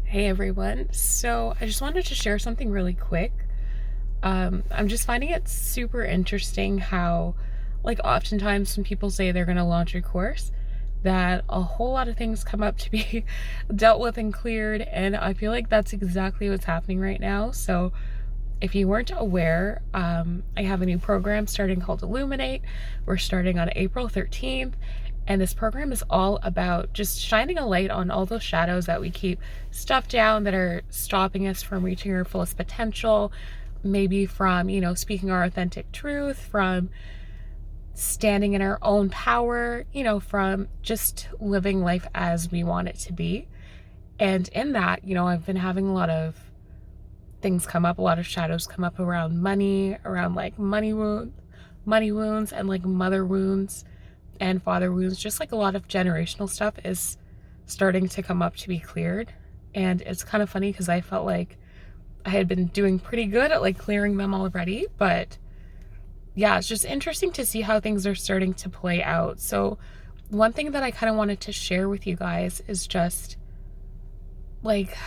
Hey everyone. So I just wanted to share something really quick. I'm just finding it super interesting how, like, oftentimes when people say they're going to launch a course, that a whole lot of things come up to be dealt with and cleared. And I feel like that's exactly what's happening right now. So if you weren't aware, I have a new program starting called Illuminate. We're starting on April 13th. And this program is all about just shining a light on all those shadows that we keep stuffed down that are stopping us from reaching our fullest potential. Maybe from, speaking our authentic truth, from standing in our own power, from just living life as we want it to be. And in that, I've been having a lot of things come up, a lot of shadows come up around money, around like money wounds and like mother wounds and father wounds. Just like a lot of generational stuff is starting to come up to be cleared. And it's kind of funny because I felt like I had been doing pretty good at like clearing them already, but yeah, it's just interesting to see how things are starting to play out. So one thing that I kind of wanted to share with you guys is just like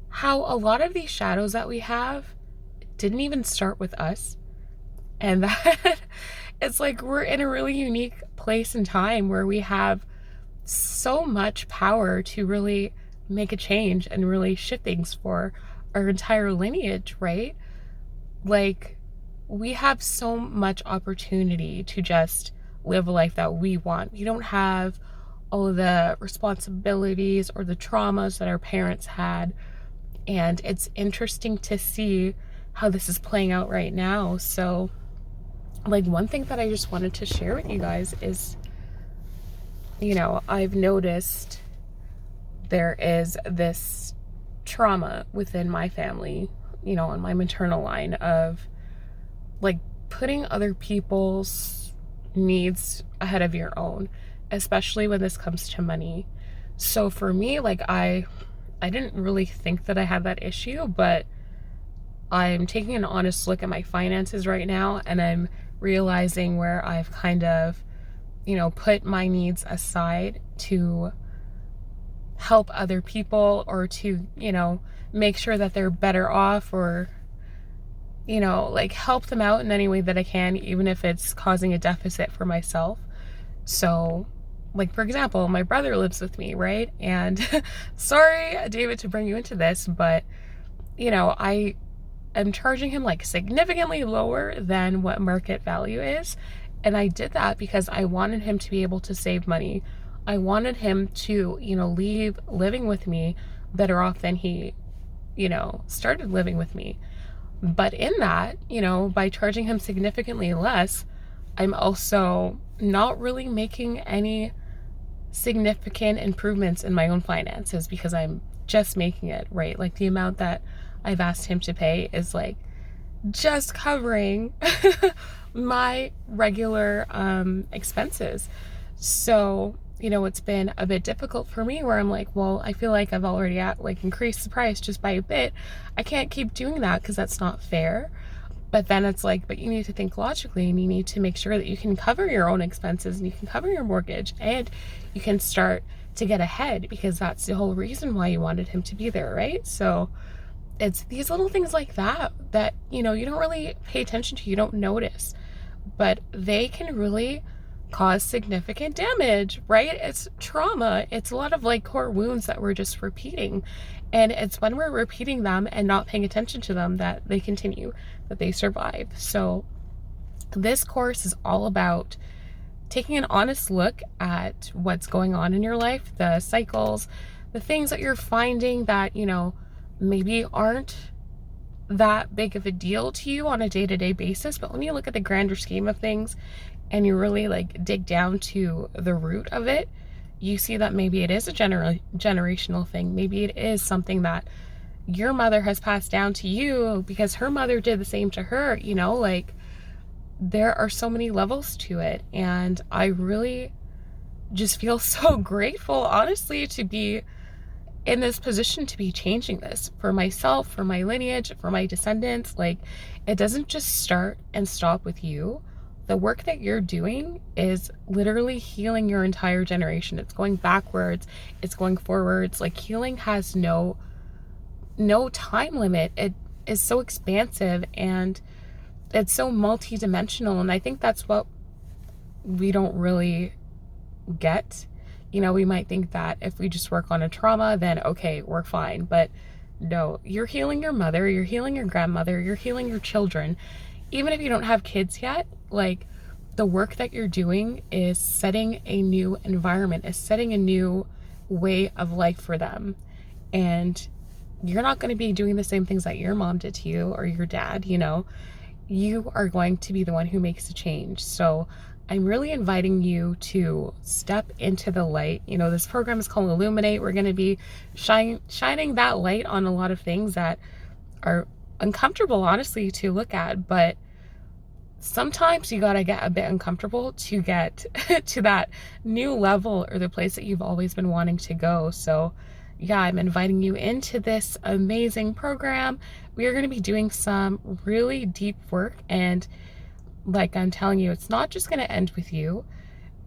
how a lot of these shadows that we have didn't even start with us. And that it's like we're in a really unique place and time where we have so much power to really make a change and really shift things for our entire lineage, right? Like, we have so much opportunity to just live a life that we want. We don't have all of the responsibilities or the traumas that our parents had. And it's interesting to see how this is playing out right now. So, like, one thing that I just wanted to share with you guys is, I've noticed there is this trauma within my family, on my maternal line of like putting other people's needs ahead of your own, especially when this comes to money. So for me, like I didn't really think that I had that issue, but I'm taking an honest look at my finances right now and I'm realizing where I've kind of, put my needs aside to help other people or to, make sure that they're better off or, like help them out in any way that I can, even if it's causing a deficit for myself. So, like, for example, my brother lives with me, right? And sorry, David, to bring you into this, but, I am charging him like significantly lower than what market value is. And I did that because I wanted him to be able to save money. I wanted him to, leave living with me better off than he, started living with me. But in that, by charging him significantly less, I'm also not really making any significant improvements in my own finances because I'm just making it, right? Like the amount that I've asked him to pay is like just covering my regular expenses. So, it's been a bit difficult for me where I'm like, well, I feel like I've already increased the price just by a bit. I can't keep doing that because that's not fair. But then it's like, but you need to think logically and you need to make sure that you can cover your own expenses and you can cover your mortgage and you can start to get ahead because that's the whole reason why you wanted him to be there, right? So it's these little things like that that, you don't really pay attention to, you don't notice, but they can really cause significant damage, right? It's trauma. It's a lot of like core wounds that we're just repeating. And it's when we're repeating them and not paying attention to them that they continue, that they survive. So this course is all about taking an honest look at what's going on in your life, the cycles, the things that you're finding that, maybe aren't that big of a deal to you on a day-to-day basis. But when you look at the grander scheme of things and you really like dig down to the root of it, you see that maybe it is a generational thing. Maybe it is something that your mother has passed down to you because her mother did the same to her, like there are so many levels to it. And I really just feel so grateful, honestly, to be in this position to be changing this for myself, for my lineage, for my descendants. Like, it doesn't just start and stop with you. the work that you're doing is literally healing your entire generation. It's going backwards, it's going forwards. Like, healing has no time limit. It is so expansive and it's so multi-dimensional, and I think that's what we don't really get. You know, we might think that if we just work on a trauma, then okay, we're fine. But no, you're healing your mother, you're healing your grandmother, you're healing your children. Even if you don't have kids yet, like, the work that you're doing is setting a new environment, is setting a new way of life for them. And you're not going to be doing the same things that your mom did to you or your dad, you know. You are going to be the one who makes a change. So I'm really inviting you to step into the light. You know, this program is called Illuminate. We're going to be shining that light on a lot of things that are uncomfortable, honestly, to look at. But sometimes you got to get a bit uncomfortable to get to that new level or the place that you've always been wanting to go. So yeah, I'm inviting you into this amazing program. We are going to be doing some really deep work, and like I'm telling you, it's not just going to end with you.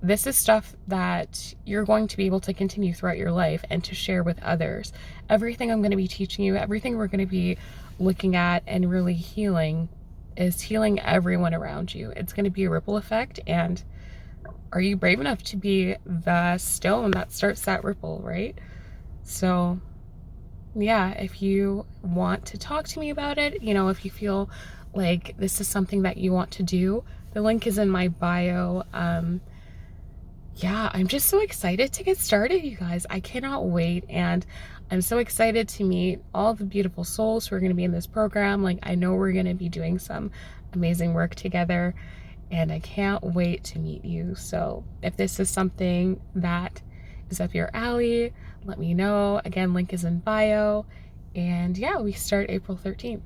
This is stuff that you're going to be able to continue throughout your life and to share with others. Everything I'm going to be teaching you, everything we're going to be looking at and really healing is healing everyone around you. It's going to be a ripple effect, and are you brave enough to be the stone that starts that ripple, right? So yeah, if you want to talk to me about it, you know, if you feel like this is something that you want to do, the link is in my bio. Yeah, I'm just so excited to get started, you guys. I cannot wait, and I'm so excited to meet all the beautiful souls who are going to be in this program. Like, I know we're going to be doing some amazing work together, and I can't wait to meet you. So if this is something that is up your alley, let me know. Again, link is in bio. And yeah, we start April 13th.